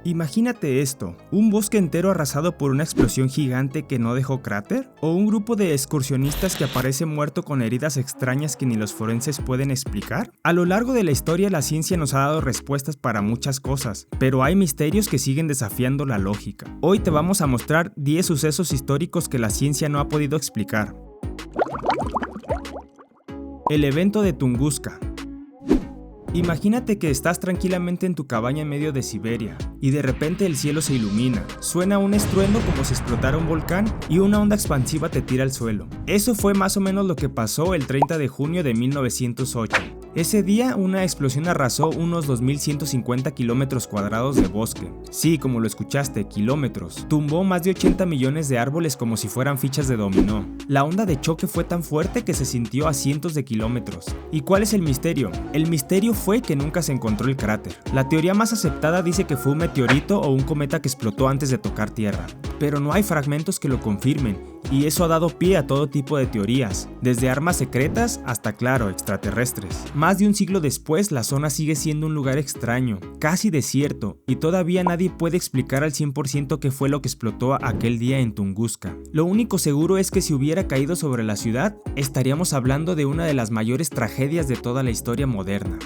Imagínate esto, un bosque entero arrasado por una explosión gigante que no dejó cráter, o un grupo de excursionistas que aparece muerto con heridas extrañas que ni los forenses pueden explicar. A lo largo de la historia la ciencia nos ha dado respuestas para muchas cosas, pero hay misterios que siguen desafiando la lógica. Hoy te vamos a mostrar 10 sucesos históricos que la ciencia no ha podido explicar. El evento de Tunguska. Imagínate que estás tranquilamente en tu cabaña en medio de Siberia, y de repente el cielo se ilumina, suena un estruendo como si explotara un volcán y una onda expansiva te tira al suelo. Eso fue más o menos lo que pasó el 30 de junio de 1908. Ese día una explosión arrasó unos 2.150 kilómetros cuadrados de bosque. Sí, como lo escuchaste, kilómetros. Tumbó más de 80 millones de árboles como si fueran fichas de dominó. La onda de choque fue tan fuerte que se sintió a cientos de kilómetros. ¿Y cuál es el misterio? El misterio fue que nunca se encontró el cráter. La teoría más aceptada dice que fue un meteorito o un cometa que explotó antes de tocar tierra. Pero no hay fragmentos que lo confirmen, y eso ha dado pie a todo tipo de teorías, desde armas secretas hasta, claro, extraterrestres. Más de un siglo después, la zona sigue siendo un lugar extraño, casi desierto, y todavía nadie puede explicar al 100% qué fue lo que explotó aquel día en Tunguska. Lo único seguro es que si hubiera caído sobre la ciudad, estaríamos hablando de una de las mayores tragedias de toda la historia moderna.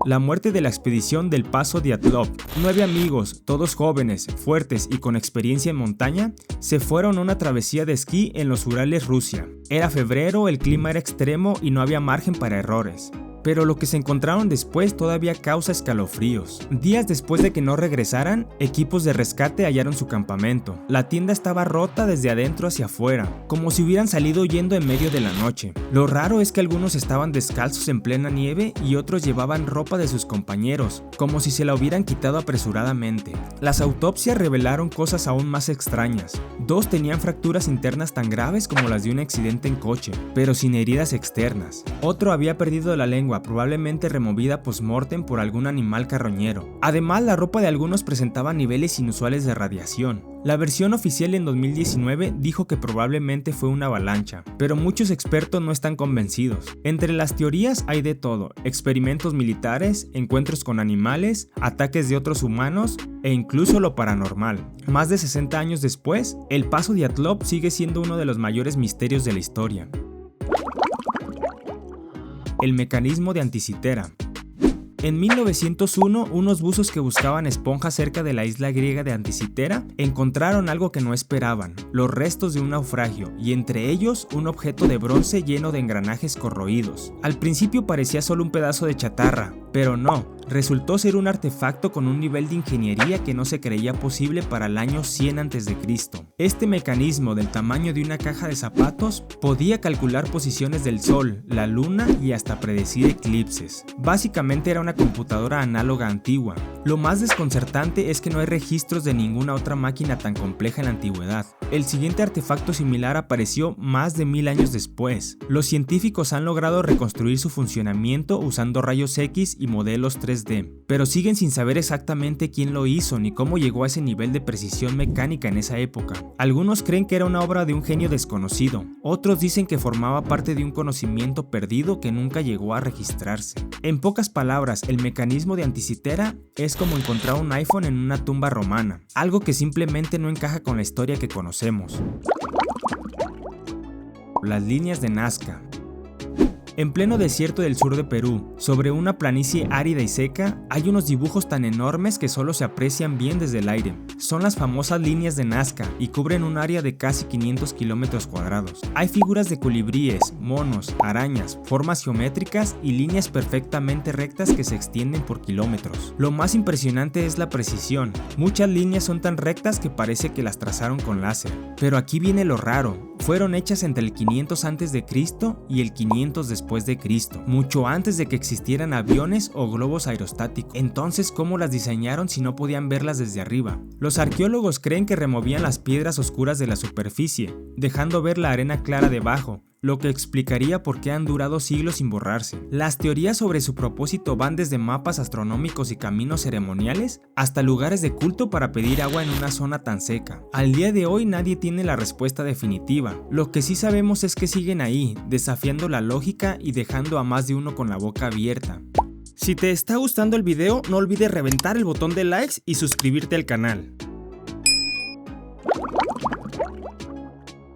La muerte de la expedición del Paso Dyatlov. 9 amigos, todos jóvenes, fuertes y con experiencia en montaña, se fueron a una travesía de esquí en los Urales, Rusia. Era febrero, el clima era extremo y no había margen para errores. Pero lo que se encontraron después todavía causa escalofríos. Días después de que no regresaran, equipos de rescate hallaron su campamento. La tienda estaba rota desde adentro hacia afuera, como si hubieran salido huyendo en medio de la noche. Lo raro es que algunos estaban descalzos en plena nieve y otros llevaban ropa de sus compañeros, como si se la hubieran quitado apresuradamente. Las autopsias revelaron cosas aún más extrañas. 2 tenían fracturas internas tan graves como las de un accidente en coche, pero sin heridas externas. Otro había perdido la lengua, probablemente removida post-mortem por algún animal carroñero. Además, la ropa de algunos presentaba niveles inusuales de radiación. La versión oficial en 2019 dijo que probablemente fue una avalancha, pero muchos expertos no están convencidos. Entre las teorías hay de todo: experimentos militares, encuentros con animales, ataques de otros humanos e incluso lo paranormal. Más de 60 años después, el Paso Dyatlov sigue siendo uno de los mayores misterios de la historia. El mecanismo de Anticitera. En 1901, unos buzos que buscaban esponjas cerca de la isla griega de Anticitera encontraron algo que no esperaban: los restos de un naufragio, y entre ellos un objeto de bronce lleno de engranajes corroídos. Al principio parecía solo un pedazo de chatarra, pero no. Resultó ser un artefacto con un nivel de ingeniería que no se creía posible para el año 100 a.C. Este mecanismo, del tamaño de una caja de zapatos, podía calcular posiciones del sol, la luna y hasta predecir eclipses. Básicamente era una computadora análoga antigua. Lo más desconcertante es que no hay registros de ninguna otra máquina tan compleja en la antigüedad. El siguiente artefacto similar apareció más de 1000 años después. Los científicos han logrado reconstruir su funcionamiento usando rayos X y modelos 3D, pero siguen sin saber exactamente quién lo hizo ni cómo llegó a ese nivel de precisión mecánica en esa época. Algunos creen que era una obra de un genio desconocido, otros dicen que formaba parte de un conocimiento perdido que nunca llegó a registrarse. En pocas palabras, el mecanismo de Anticitera es como encontrar un iPhone en una tumba romana, algo que simplemente no encaja con la historia que conocemos. Las líneas de Nazca. En pleno desierto del sur de Perú, sobre una planicie árida y seca, hay unos dibujos tan enormes que solo se aprecian bien desde el aire. Son las famosas líneas de Nazca y cubren un área de casi 500 kilómetros cuadrados. Hay figuras de colibríes, monos, arañas, formas geométricas y líneas perfectamente rectas que se extienden por kilómetros. Lo más impresionante es la precisión. Muchas líneas son tan rectas que parece que las trazaron con láser. Pero aquí viene lo raro. Fueron hechas entre el 500 a.C. y el 500 después de Cristo, mucho antes de que existieran aviones o globos aerostáticos. Entonces, ¿cómo las diseñaron si no podían verlas desde arriba? Los arqueólogos creen que removían las piedras oscuras de la superficie, dejando ver la arena clara debajo, lo que explicaría por qué han durado siglos sin borrarse. Las teorías sobre su propósito van desde mapas astronómicos y caminos ceremoniales hasta lugares de culto para pedir agua en una zona tan seca. Al día de hoy nadie tiene la respuesta definitiva. Lo que sí sabemos es que siguen ahí, desafiando la lógica y dejando a más de uno con la boca abierta. Si te está gustando el video, no olvides reventar el botón de likes y suscribirte al canal.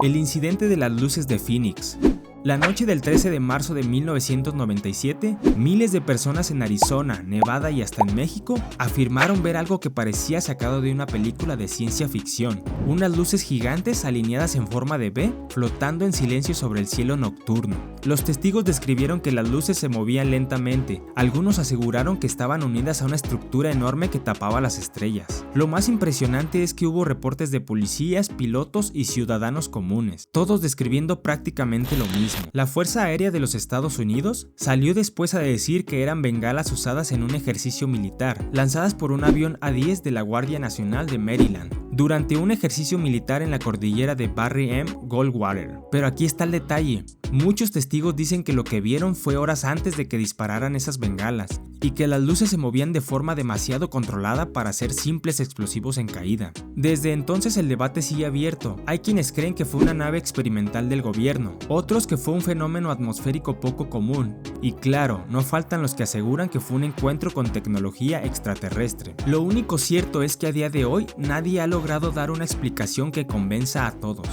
El incidente de las luces de Phoenix. La noche del 13 de marzo de 1997, miles de personas en Arizona, Nevada y hasta en México afirmaron ver algo que parecía sacado de una película de ciencia ficción. Unas luces gigantes alineadas en forma de V, flotando en silencio sobre el cielo nocturno. Los testigos describieron que las luces se movían lentamente. Algunos aseguraron que estaban unidas a una estructura enorme que tapaba las estrellas. Lo más impresionante es que hubo reportes de policías, pilotos y ciudadanos comunes, todos describiendo prácticamente lo mismo. La Fuerza Aérea de los Estados Unidos salió después a decir que eran bengalas usadas en un ejercicio militar, lanzadas por un avión A-10 de la Guardia Nacional de Maryland, durante un ejercicio militar en la cordillera de Barry M. Goldwater. Pero aquí está el detalle. Muchos testigos dicen que lo que vieron fue horas antes de que dispararan esas bengalas, y que las luces se movían de forma demasiado controlada para ser simples explosivos en caída. Desde entonces el debate sigue abierto. Hay quienes creen que fue una nave experimental del gobierno, otros que fue un fenómeno atmosférico poco común, y claro, no faltan los que aseguran que fue un encuentro con tecnología extraterrestre. Lo único cierto es que a día de hoy nadie ha logrado dar una explicación que convenza a todos.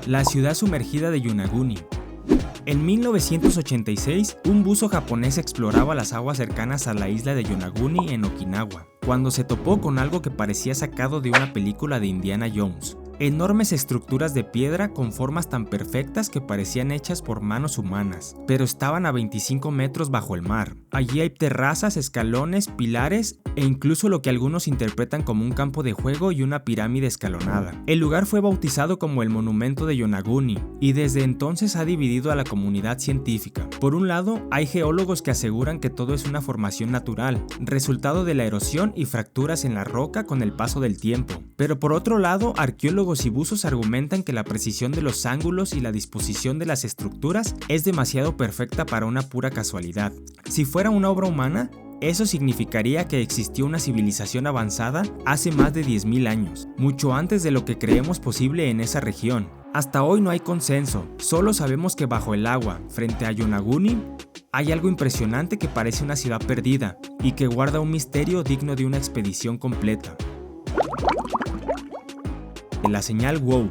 La ciudad sumergida de Yonaguni. En 1986, un buzo japonés exploraba las aguas cercanas a la isla de Yonaguni en Okinawa, cuando se topó con algo que parecía sacado de una película de Indiana Jones. Enormes estructuras de piedra con formas tan perfectas que parecían hechas por manos humanas, pero estaban a 25 metros bajo el mar. Allí hay terrazas, escalones, pilares e incluso lo que algunos interpretan como un campo de juego y una pirámide escalonada. El lugar fue bautizado como el Monumento de Yonaguni y desde entonces ha dividido a la comunidad científica. Por un lado, hay geólogos que aseguran que todo es una formación natural, resultado de la erosión y fracturas en la roca con el paso del tiempo. Pero por otro lado, arqueólogos y buzos argumentan que la precisión de los ángulos y la disposición de las estructuras es demasiado perfecta para una pura casualidad. Si fuera una obra humana, eso significaría que existió una civilización avanzada hace más de 10.000 años, mucho antes de lo que creemos posible en esa región. Hasta hoy no hay consenso, solo sabemos que bajo el agua, frente a Yonaguni, hay algo impresionante que parece una ciudad perdida y que guarda un misterio digno de una expedición completa. La señal WOW.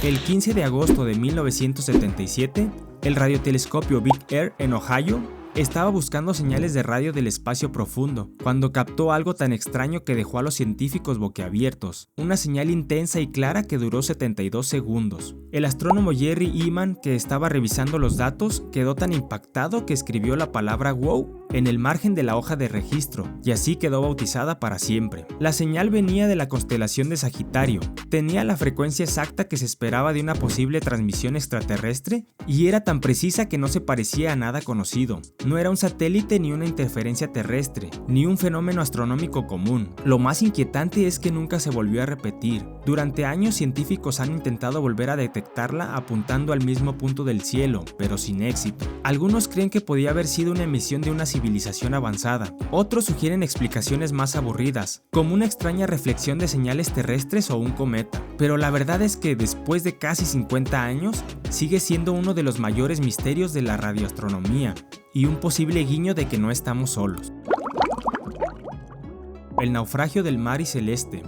El 15 de agosto de 1977, el radiotelescopio Big Air en Ohio estaba buscando señales de radio del espacio profundo, cuando captó algo tan extraño que dejó a los científicos boquiabiertos, una señal intensa y clara que duró 72 segundos. El astrónomo Jerry Ehman, que estaba revisando los datos, quedó tan impactado que escribió la palabra WOW en el margen de la hoja de registro, y así quedó bautizada para siempre. La señal venía de la constelación de Sagitario, tenía la frecuencia exacta que se esperaba de una posible transmisión extraterrestre y era tan precisa que no se parecía a nada conocido. No era un satélite ni una interferencia terrestre, ni un fenómeno astronómico común. Lo más inquietante es que nunca se volvió a repetir. Durante años científicos han intentado volver a detectarla apuntando al mismo punto del cielo, pero sin éxito. Algunos creen que podía haber sido una emisión de una civilización avanzada. Otros sugieren explicaciones más aburridas, como una extraña reflexión de señales terrestres o un cometa. Pero la verdad es que después de casi 50 años, sigue siendo uno de los mayores misterios de la radioastronomía y un posible guiño de que no estamos solos. El naufragio del Mari Celeste.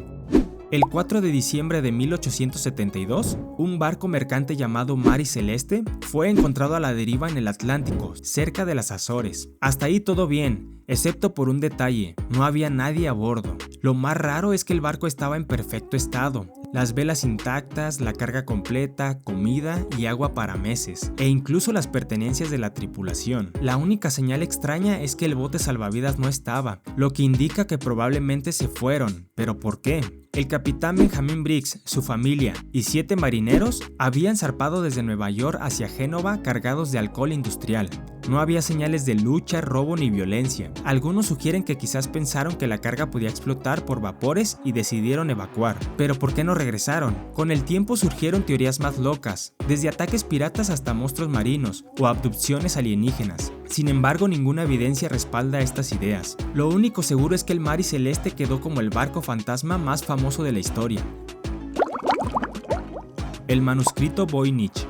El 4 de diciembre de 1872, un barco mercante llamado Mari Celeste fue encontrado a la deriva en el Atlántico, cerca de las Azores. Hasta ahí todo bien, excepto por un detalle: no había nadie a bordo. Lo más raro es que el barco estaba en perfecto estado, las velas intactas, la carga completa, comida y agua para meses, e incluso las pertenencias de la tripulación. La única señal extraña es que el bote salvavidas no estaba, lo que indica que probablemente se fueron. ¿Pero por qué? El capitán Benjamin Briggs, su familia y 7 marineros habían zarpado desde Nueva York hacia Génova cargados de alcohol industrial. No había señales de lucha, robo ni violencia. Algunos sugieren que quizás pensaron que la carga podía explotar por vapores y decidieron evacuar. Pero ¿por qué no regresaron? Con el tiempo surgieron teorías más locas, desde ataques piratas hasta monstruos marinos o abducciones alienígenas. Sin embargo, ninguna evidencia respalda estas ideas. Lo único seguro es que el Mari Celeste quedó como el barco fantasma más famoso de la historia. El manuscrito Voynich.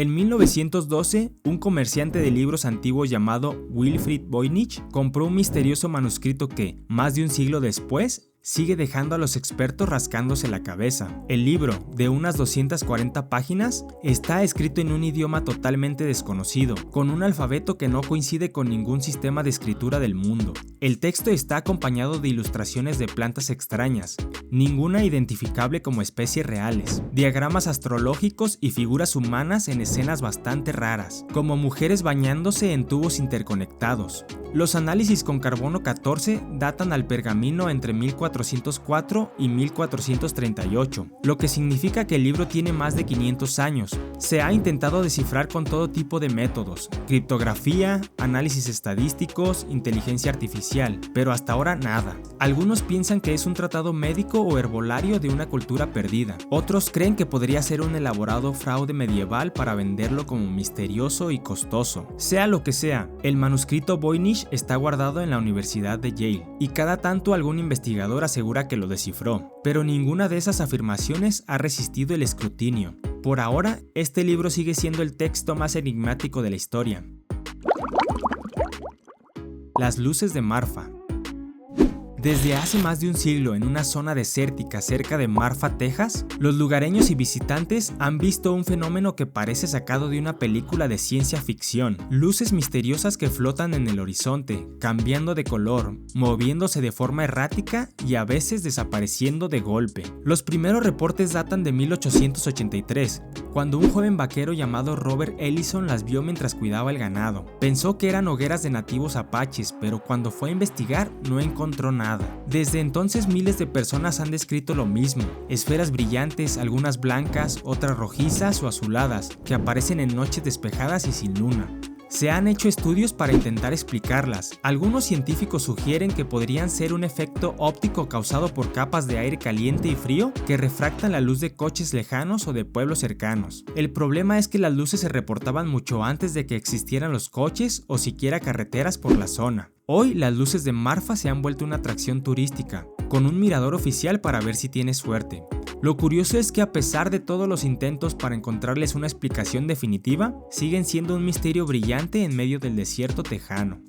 En 1912, un comerciante de libros antiguos llamado Wilfrid Voynich compró un misterioso manuscrito que, más de un siglo después, sigue dejando a los expertos rascándose la cabeza. El libro, de unas 240 páginas, está escrito en un idioma totalmente desconocido, con un alfabeto que no coincide con ningún sistema de escritura del mundo. El texto está acompañado de ilustraciones de plantas extrañas, ninguna identificable como especies reales, diagramas astrológicos y figuras humanas en escenas bastante raras, como mujeres bañándose en tubos interconectados. Los análisis con carbono 14 datan al pergamino entre 1404 y 1438, lo que significa que el libro tiene más de 500 años. Se ha intentado descifrar con todo tipo de métodos, criptografía, análisis estadísticos, inteligencia artificial, pero hasta ahora nada. Algunos piensan que es un tratado médico o herbolario de una cultura perdida. Otros creen que podría ser un elaborado fraude medieval para venderlo como misterioso y costoso. Sea lo que sea, el manuscrito Voynich está guardado en la Universidad de Yale, y cada tanto algún investigador asegura que lo descifró, pero ninguna de esas afirmaciones ha resistido el escrutinio. Por ahora, este libro sigue siendo el texto más enigmático de la historia. Las luces de Marfa. Desde hace más de un siglo, en una zona desértica cerca de Marfa, Texas, los lugareños y visitantes han visto un fenómeno que parece sacado de una película de ciencia ficción. Luces misteriosas que flotan en el horizonte, cambiando de color, moviéndose de forma errática y a veces desapareciendo de golpe. Los primeros reportes datan de 1883, cuando un joven vaquero llamado Robert Ellison las vio mientras cuidaba el ganado. Pensó que eran hogueras de nativos apaches, pero cuando fue a investigar no encontró nada. Desde entonces miles de personas han descrito lo mismo, esferas brillantes, algunas blancas, otras rojizas o azuladas, que aparecen en noches despejadas y sin luna. Se han hecho estudios para intentar explicarlas. Algunos científicos sugieren que podrían ser un efecto óptico causado por capas de aire caliente y frío que refractan la luz de coches lejanos o de pueblos cercanos. El problema es que las luces se reportaban mucho antes de que existieran los coches o siquiera carreteras por la zona. Hoy las luces de Marfa se han vuelto una atracción turística, con un mirador oficial para ver si tienes suerte. Lo curioso es que a pesar de todos los intentos para encontrarles una explicación definitiva, siguen siendo un misterio brillante en medio del desierto tejano.